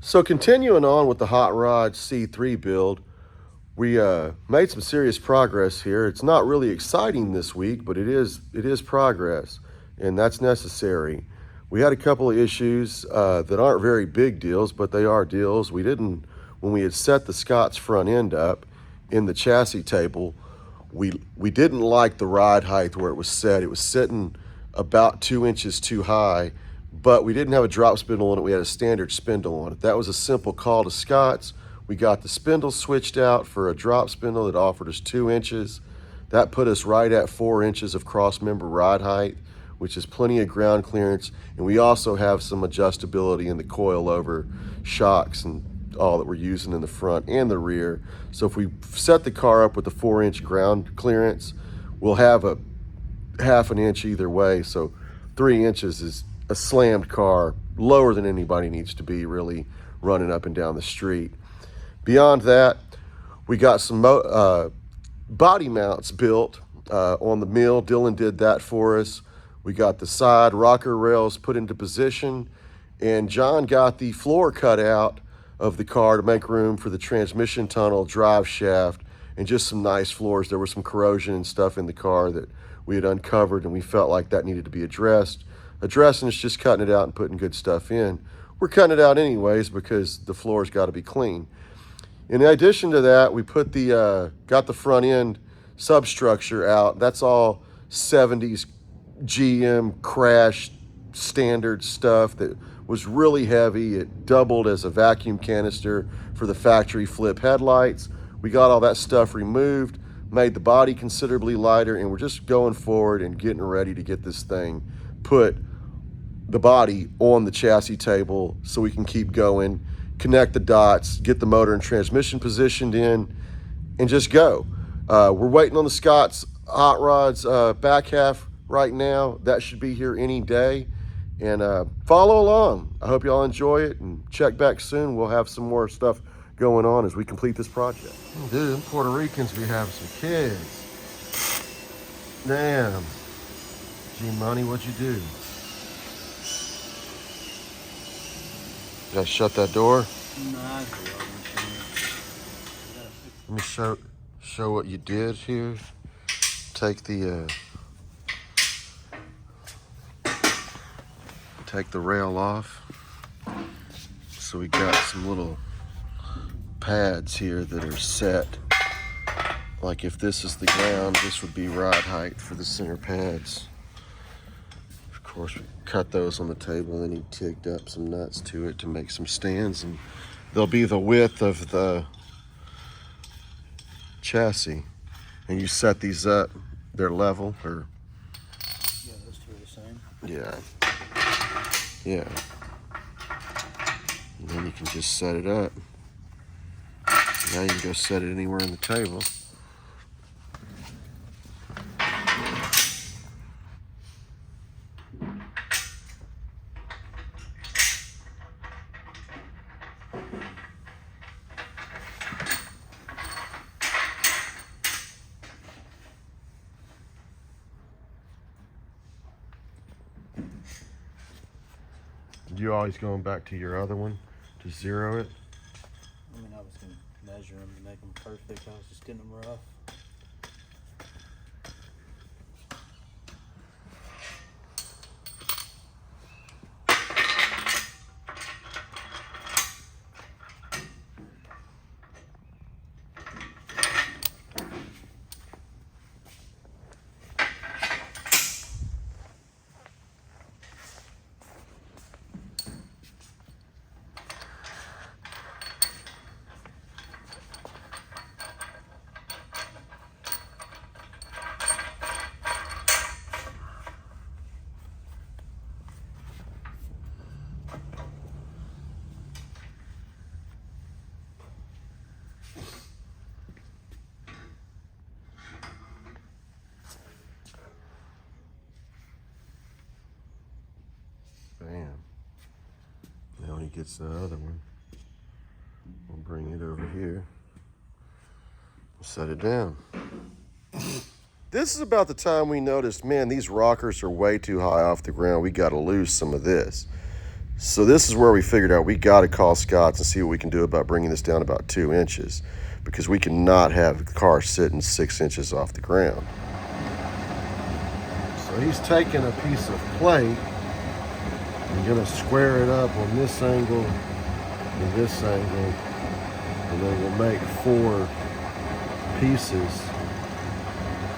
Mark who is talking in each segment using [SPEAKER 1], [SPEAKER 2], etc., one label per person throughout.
[SPEAKER 1] So continuing on with the Hot Rod C3 build, we made some serious progress here. It's not really exciting this week, but it is progress, and that's necessary. We had a couple of issues that aren't very big deals, but they are deals. When we had set the Scott's front end up in the chassis table, we didn't like the ride height where it was set. It was sitting about 2 inches too high, but we didn't have a drop spindle on it. We had a standard spindle on it. That was a simple call to Scott's. We got the spindle switched out for a drop spindle that offered us 2 inches. That put us right at 4 inches of cross member ride height, which is plenty of ground clearance. And we also have some adjustability in the coilover shocks and all that we're using in the front and the rear. So if we set the car up with a 4-inch ground clearance, we'll have a half an inch either way. So 3 inches is a slammed car, lower than anybody needs to be really running up and down the street. Beyond that, we got some body mounts built on the mill. Dylan did that for us. We got the side rocker rails put into position, and John got the floor cut out of the car to make room for the transmission tunnel, drive shaft, and just some nice floors. There was some corrosion and stuff in the car that we had uncovered, and we felt like that needed to be addressed. Addressing is just cutting it out and putting good stuff in. We're cutting it out anyways because the floor's got to be clean. In addition to that, we put got the front end substructure out. That's all 70s GM crash standard stuff that was really heavy. It doubled as a vacuum canister for the factory flip headlights. We got all that stuff removed, made the body considerably lighter, and we're just going forward and getting ready to get this thing, put the body on the chassis table so we can keep going, connect the dots, get the motor and transmission positioned in, and just go. We're waiting on the Scott's Hot Rods back half right now. That should be here any day. And follow along. I hope y'all enjoy it, and check back soon. We'll have some more stuff going on as we complete this project. Dude, in Puerto Ricans, we have some kids. Damn. G-Money, what'd you do? Did I shut that door?
[SPEAKER 2] Nah,
[SPEAKER 1] Let me show what you did here. Take the rail off. So we got some little pads here that are set. Like if this is the ground, this would be ride height for the center pads. Of course, we cut those on the table, and then he tigged up some nuts to it to make some stands, and they'll be the width of the chassis. And you set these up, they're level, or?
[SPEAKER 2] Yeah, those two are the same.
[SPEAKER 1] Yeah. Yeah. And then you can just set it up. Now you can go set it anywhere on the table. You always going back to your other one to zero it?
[SPEAKER 2] I mean, I was going to measure them to make them perfect. I was just getting them rough. Bam. Now he gets the other one. We'll bring it over here. Set it down. This is about the time we noticed, man, these rockers are way too high off the ground. We got to lose some of this. So this is where we figured out we got to call Scott's and see what we can do about bringing this down about 2 inches, because we cannot have the car sitting 6 inches off the ground. So he's taking a piece of plate and gonna square it up on this angle and this angle, and then we'll make 4 pieces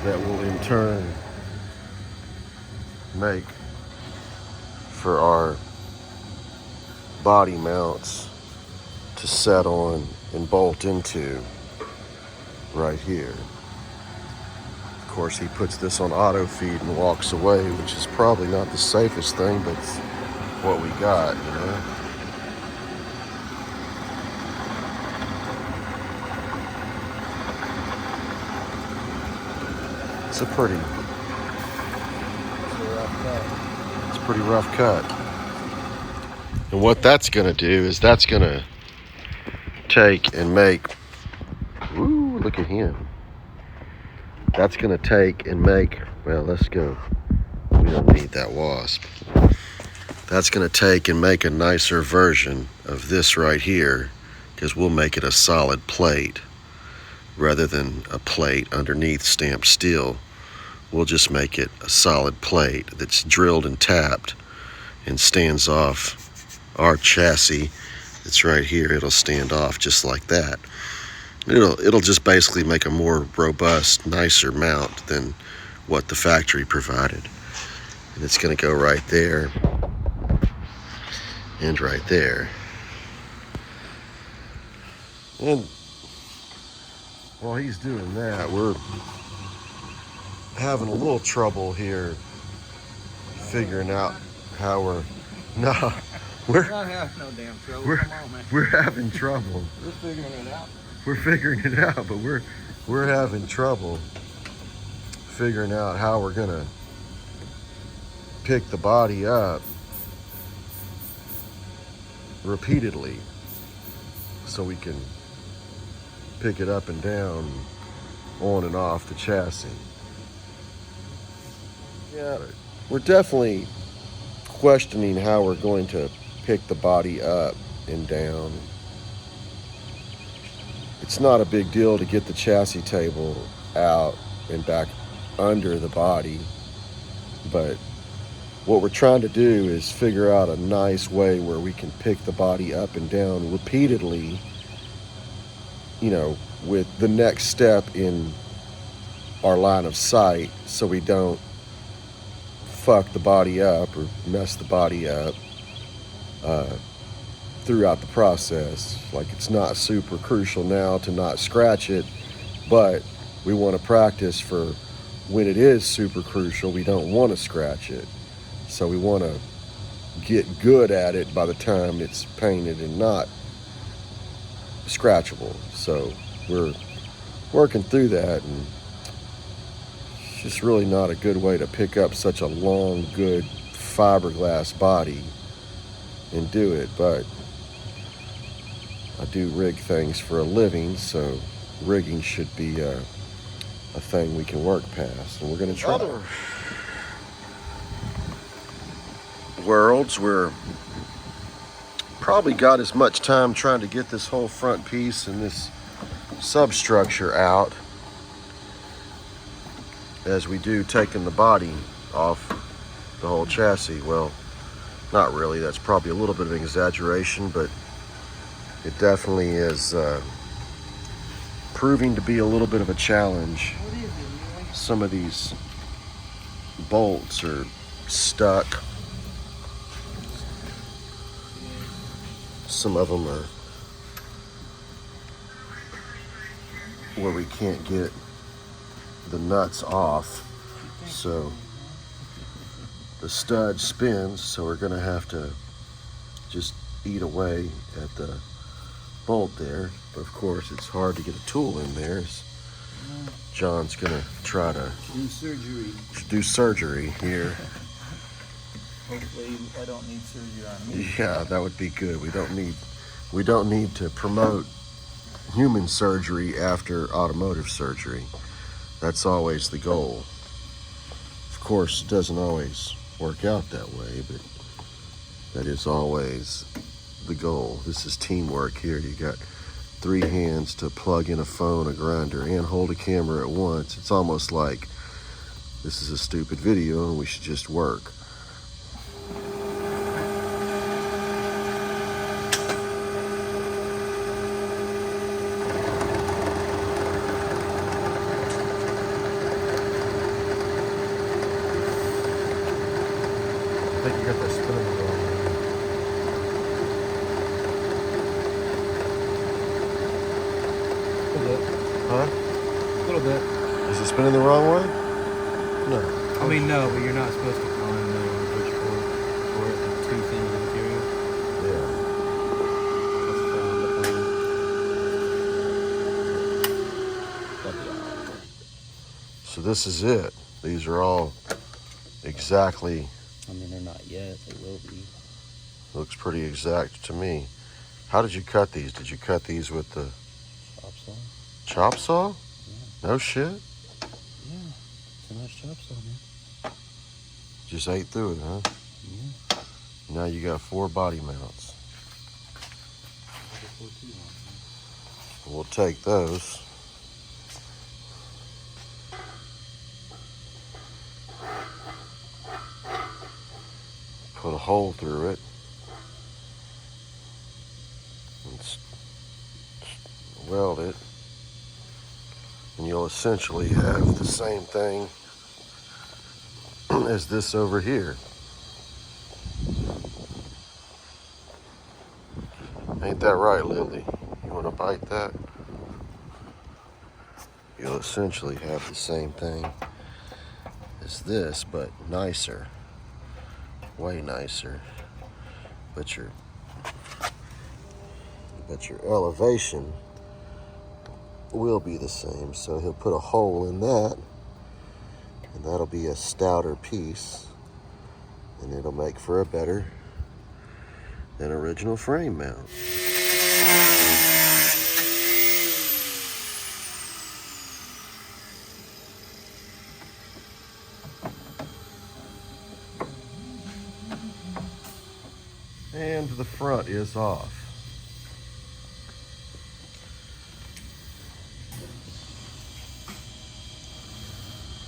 [SPEAKER 2] that will in turn make for our body mounts to set on and bolt into right here. Of course, he puts this on auto feed and walks away, which is probably not the safest thing, but it's what we got, you know. It's a pretty rough cut. And what that's gonna do is that's gonna take and make, ooh, look at him. That's gonna take and make, well, let's go. We don't need that wasp. That's gonna take and make a nicer version of this right here, because we'll make it a solid plate rather than a plate underneath stamped steel. We'll just make it a solid plate that's drilled and tapped and stands off our chassis. It's right here. It'll stand off just like that. It'll just basically make a more robust, nicer mount than what the factory provided. And it's going to go right there and right there. And while he's doing that, we're having a little trouble here figuring out how we're
[SPEAKER 3] We're not having no damn trouble. Come on, man.
[SPEAKER 2] we're having trouble.
[SPEAKER 3] We're figuring it out.
[SPEAKER 2] We're figuring it out, but we're having trouble figuring out how we're gonna pick the body up repeatedly so we can pick it up and down, on and off the chassis. Yeah, we're definitely questioning how we're going to pick the body up and down. It's not a big deal to get the chassis table out and back under the body, but what we're trying to do is figure out a nice way where we can pick the body up and down repeatedly, you know, with the next step in our line of sight, so we don't fuck the body up or mess the body up throughout the process. Like, it's not super crucial now to not scratch it, but we want to practice for when it is super crucial. We don't want to scratch it, so we want to get good at it by the time it's painted and not scratchable. So we're working through that, and it's just really not a good way to pick up such a long, good fiberglass body and do it. But I do rig things for a living, so rigging should be a thing we can work past, and we're going to try. Other worlds, we're probably got as much time trying to get this whole front piece and this substructure out as we do taking the body off the whole chassis. Well, not really. That's probably a little bit of an exaggeration, but it definitely is proving to be a little bit of a challenge. Some of these bolts are stuck. Some of them are where we can't get the nuts off, so the stud spins, so we're gonna have to just eat away at the bolt there. But of course, it's hard to get a tool in there. John's gonna try to do surgery here.
[SPEAKER 3] Hopefully I don't need surgery on me.
[SPEAKER 2] Yeah, that would be good. We don't need to promote human surgery after automotive surgery. That's always the goal. Of course, it doesn't always work out that way, but That is always the goal. This is teamwork here. You got 3 hands to plug in a phone, a grinder, and hold a camera at once. It's almost like this is a stupid video and we should just work. I think you got that spinning the wrong way.
[SPEAKER 3] A little bit.
[SPEAKER 2] Huh?
[SPEAKER 3] A little bit.
[SPEAKER 2] Is it spinning the wrong way? No.
[SPEAKER 3] I mean, no, but you're not supposed to find which for it, like 2 things of material.
[SPEAKER 2] Yeah. So this is it. These are all exactly,
[SPEAKER 4] I mean, they're not yet. They will be.
[SPEAKER 2] looks pretty exact to me. How did you cut these? Did you cut these with the
[SPEAKER 4] Chop saw?
[SPEAKER 2] chop saw?
[SPEAKER 4] Yeah.
[SPEAKER 2] No shit?
[SPEAKER 4] Yeah. It's a nice chop saw, man.
[SPEAKER 2] Just ate through it, huh?
[SPEAKER 4] Yeah.
[SPEAKER 2] Now you got 4 body mounts. We'll take those. Put a hole through it. And weld it. And you'll essentially have the same thing as this over here. Ain't that right, Lily? You want to bite that? You'll essentially have the same thing as this, but nicer. Way nicer. But your elevation will be the same. So he'll put a hole in that, and that'll be a stouter piece, and it'll make for a better than original frame mount. And the front is off.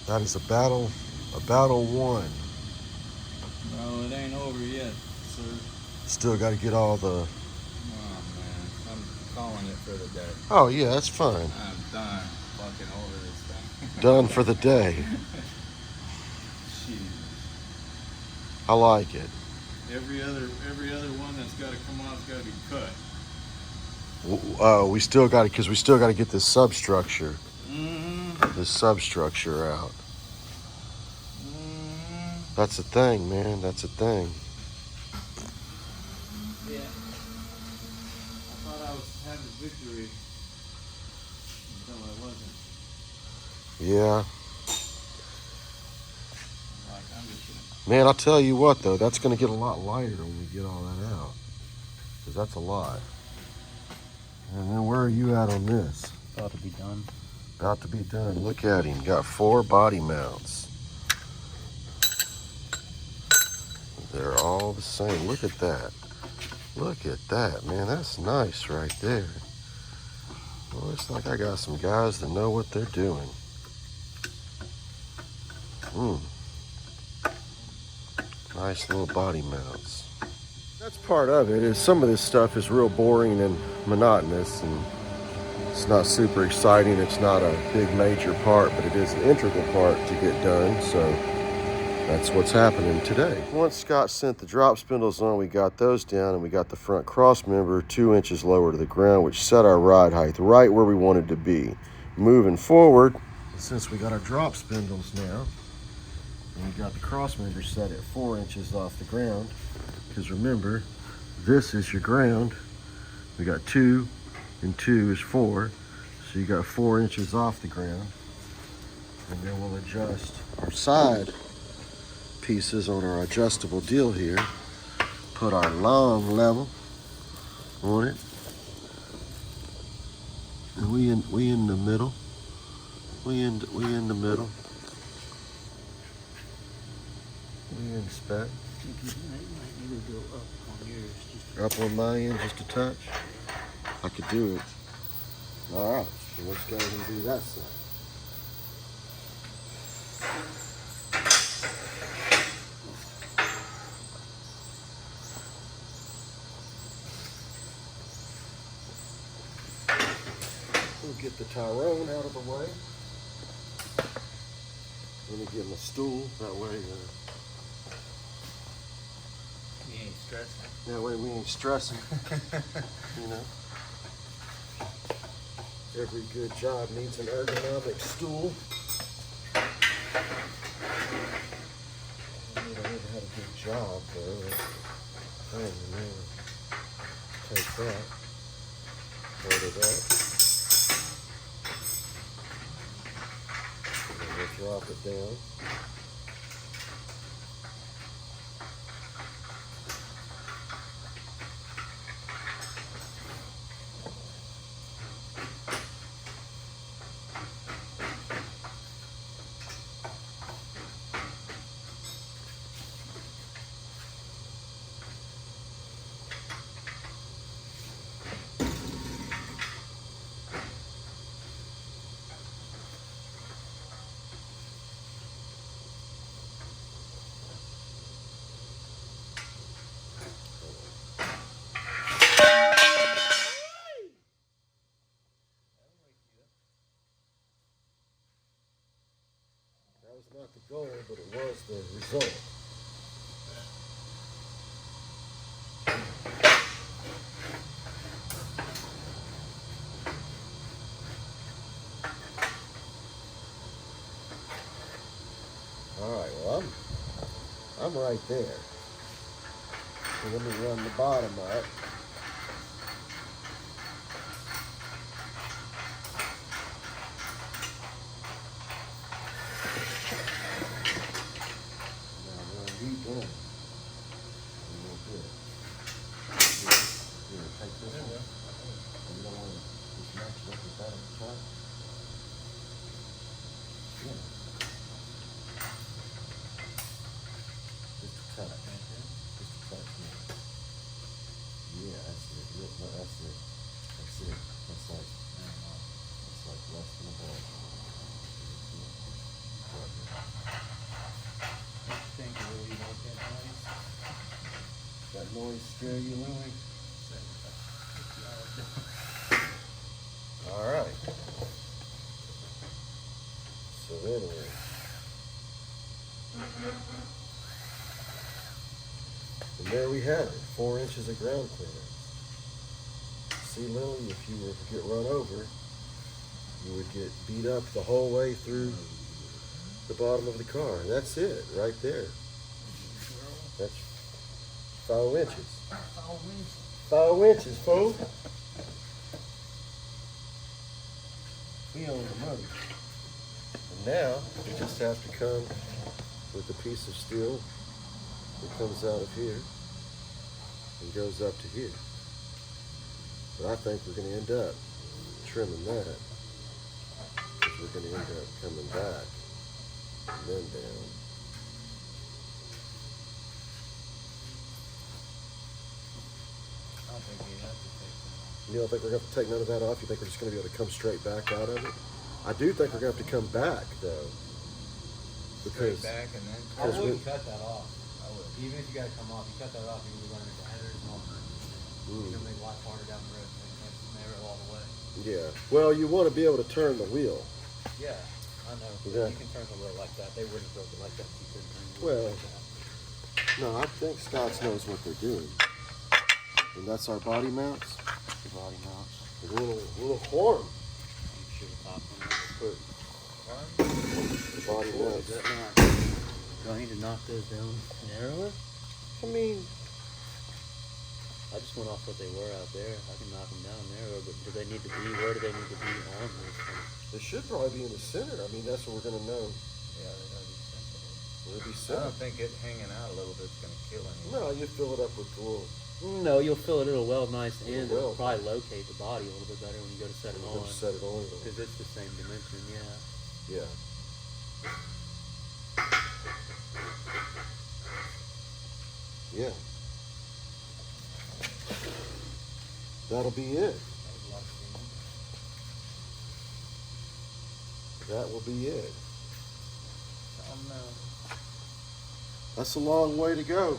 [SPEAKER 2] That is a battle won.
[SPEAKER 3] No, it ain't over yet, sir.
[SPEAKER 2] Still got to get all the.
[SPEAKER 3] Oh man, I'm calling it for the day.
[SPEAKER 2] Oh yeah, that's fine.
[SPEAKER 3] I'm done fucking over this thing.
[SPEAKER 2] Done for the day.
[SPEAKER 3] Jeez.
[SPEAKER 2] I like it.
[SPEAKER 3] Every other one that's got to come off has got to be cut.
[SPEAKER 2] We still got to, because we still got to get this substructure.
[SPEAKER 3] Mm-hmm.
[SPEAKER 2] This substructure out.
[SPEAKER 3] Mm-hmm.
[SPEAKER 2] That's a thing, man. That's a thing.
[SPEAKER 3] Yeah. I thought I was having victory until I wasn't.
[SPEAKER 2] Yeah.
[SPEAKER 3] Like, I'm just gonna.
[SPEAKER 2] Man, I'll tell you what, though. That's going to get a lot lighter when we get all that out. Because that's a lot. And then where are you at on this?
[SPEAKER 4] About to be done.
[SPEAKER 2] About to be done. Look at him. Got 4 body mounts. They're all the same. Look at that. Look at that, man. That's nice right there. Well, it's like I got some guys that know what they're doing. Nice little body mounts. That's part of it. Is some of this stuff is real boring and monotonous, and it's not super exciting. It's not a big major part, but it is an integral part to get done. So that's what's happening today. Once Scott sent the drop spindles on, we got those down, and we got the front cross member 2 inches lower to the ground, which set our ride height right where we wanted to be. Moving forward, since we got our drop spindles now, and we got the cross member set at 4 inches off the ground, because remember, this is your ground. We got 2 and 2 is 4, so you got 4 inches off the ground. And then we'll adjust our side pieces on our adjustable deal here. Put our long level on it. And we in the middle. We in the middle. We in spec.
[SPEAKER 4] Maybe go up on yours. Just
[SPEAKER 2] Up on my end just a touch. I could do it. All right, so let's go ahead and do that side. We'll get the Tyrone out of the way. Let me get my stool. That way,
[SPEAKER 3] You ain't stressing.
[SPEAKER 2] that way we ain't stressing. You know. Every good job needs an ergonomic stool. I never had a good job though. I don't know. Take that. Hold it up. And then we'll drop it down. That was not the goal, but it was the result. All right, well, I'm right there. So let me run the bottom up. Now run you down. A little bit. Here, take this one. You don't want to just match up with that at the top. Yeah. Just a touch. Just a touch more. Yeah, that's it. No, that's it. That's it. That's like less than a ball.
[SPEAKER 3] What you think, Lily? You like that noise?
[SPEAKER 2] That noise scare you, Louie? All right. So anyway. And there we have it, 4 inches of ground clearance. See, Lily, if you were to get run over, you would get beat up the whole way through the bottom of the car. And that's it, right there. That's 4 inches. 4 inches, fool. We own the money. And now, we just have to come with a piece of steel that comes out of here and goes up to here. But I think we're going to end up trimming that, because we're going to end up coming back and then down.
[SPEAKER 3] I don't think you have to take that off.
[SPEAKER 2] You don't think we're going to have to take none of that off? You think we're just going to be able to come straight back out of it? I do think we're going to have to come back, though.
[SPEAKER 3] Straight
[SPEAKER 2] Because
[SPEAKER 3] back and then. I
[SPEAKER 2] because
[SPEAKER 3] would
[SPEAKER 2] we-
[SPEAKER 3] cut that off. I would. Even if you gotta come off, you cut that off, you would run into headers and all that. It's gonna make life harder down the road. They never all the way.
[SPEAKER 2] yeah. Well, you want to be able to turn the wheel.
[SPEAKER 3] Yeah, I know.
[SPEAKER 2] Yeah.
[SPEAKER 3] You can turn the wheel like that. They wouldn't build it like that if you couldn't turn the wheel
[SPEAKER 2] Well,
[SPEAKER 3] like that.
[SPEAKER 2] no, I think Scott's knows what they're doing. And that's our body mounts.
[SPEAKER 3] The body mounts.
[SPEAKER 2] A little horn.
[SPEAKER 3] You should have popped on that.
[SPEAKER 2] Put the body mounts.
[SPEAKER 4] do I need to knock those down narrower?
[SPEAKER 2] I mean,
[SPEAKER 4] I just went off what they were out there. I can knock them down narrower, but do they need to be? Where do they need to be on this thing?
[SPEAKER 2] they should probably be in the center. I mean, that's what we're going to know.
[SPEAKER 3] Yeah, they gotta be sensitive.
[SPEAKER 2] It'll be
[SPEAKER 3] I
[SPEAKER 2] center.
[SPEAKER 3] don't think it hanging out a little bit's gonna kill anyone.
[SPEAKER 2] No, you fill it up with the little.
[SPEAKER 4] No, you'll fill it. It'll weld nice in.
[SPEAKER 2] It'll
[SPEAKER 4] It'll
[SPEAKER 2] weld.
[SPEAKER 4] probably locate the body a little bit better when you go to set it on.
[SPEAKER 2] Just set it on.
[SPEAKER 4] Because it's the same dimension, yeah.
[SPEAKER 2] Yeah. Yeah. that'll be it. That will be it. That's a long way to go.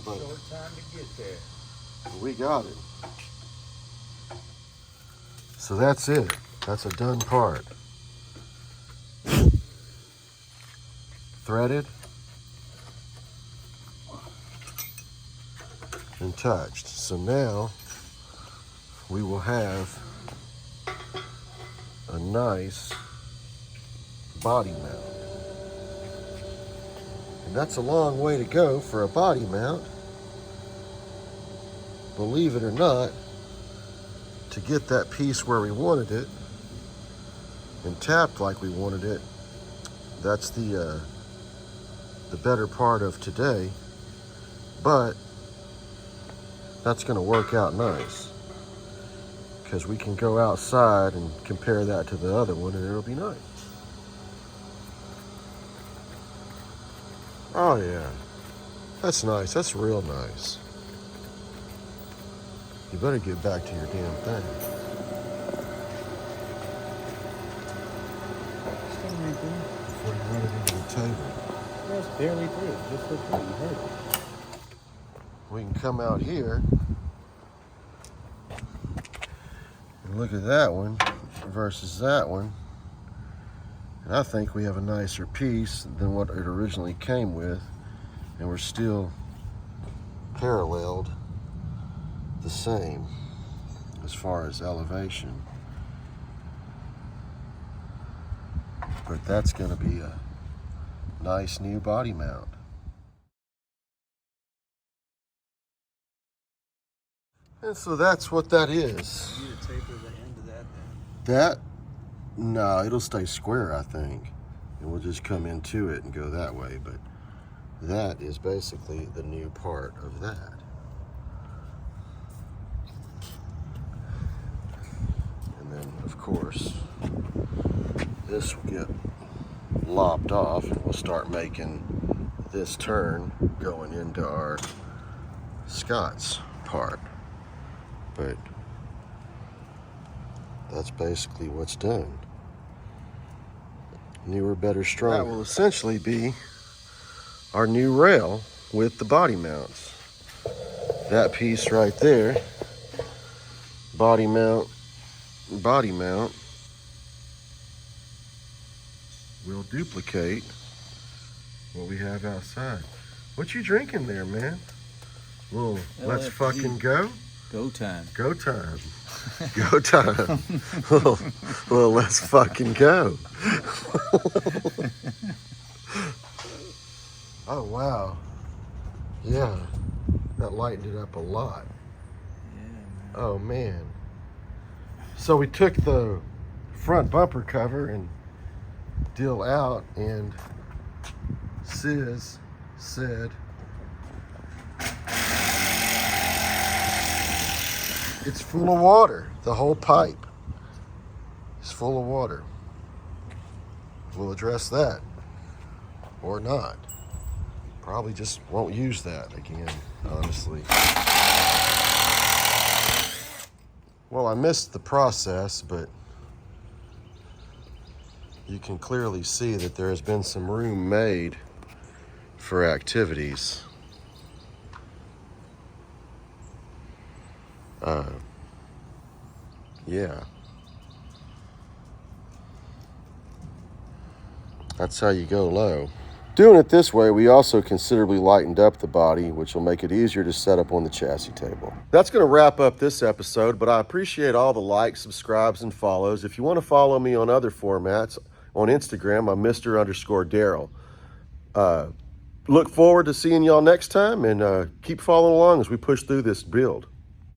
[SPEAKER 2] But
[SPEAKER 3] Short time to get there.
[SPEAKER 2] we got it. So that's it. That's a done part. Threaded and touched. So now we will have a nice body mount. And that's a long way to go for a body mount, believe it or not, to get that piece where we wanted it and tapped like we wanted it. That's the better part of today, but that's going to work out nice because we can go outside and compare that to the other one and it'll be nice. Oh yeah, that's nice. That's real nice. You better get back to your damn thing. Before you run it into the table.
[SPEAKER 3] That's barely through. Just for through. You heard it.
[SPEAKER 2] We can come out here and look at that one versus that one. And I think we have a nicer piece than what it originally came with. And we're still paralleled the same as far as elevation. But that's going to be a nice new body mount. And so that's what that is.
[SPEAKER 3] You need to taper the end of that then.
[SPEAKER 2] That, no, it'll stay square, I think. And we'll just come into it and go that way. But that is basically the new part of that. And then, of course, this will get lopped off and we'll start making this turn going into our Scott's part. But that's basically what's done. Newer, better, stronger. That will essentially be our new rail with the body mounts. That piece right there, body mount, will duplicate what we have outside. What you drinking there, man? Well, let's
[SPEAKER 3] LFG.
[SPEAKER 2] fucking go.
[SPEAKER 3] Go time.
[SPEAKER 2] Go time. Go time. well, let's fucking go. Oh, wow. Yeah, that lightened it up a lot.
[SPEAKER 3] Yeah, man.
[SPEAKER 2] Oh, man. So we took the front bumper cover and deal out, and Sis said it's full of water. The whole pipe is full of water. We'll address that or not. Probably just won't use that again, honestly. Well, I missed the process, but you can clearly see that there has been some room made for activities. Yeah. That's how you go low. Doing it this way, we also considerably lightened up the body, which will make it easier to set up on the chassis table. That's going to wrap up this episode, but I appreciate all the likes, subscribes, and follows. If you want to follow me on other formats, on Instagram, I'm Mr._Daryl. Look forward to seeing y'all next time, and keep following along as we push through this build.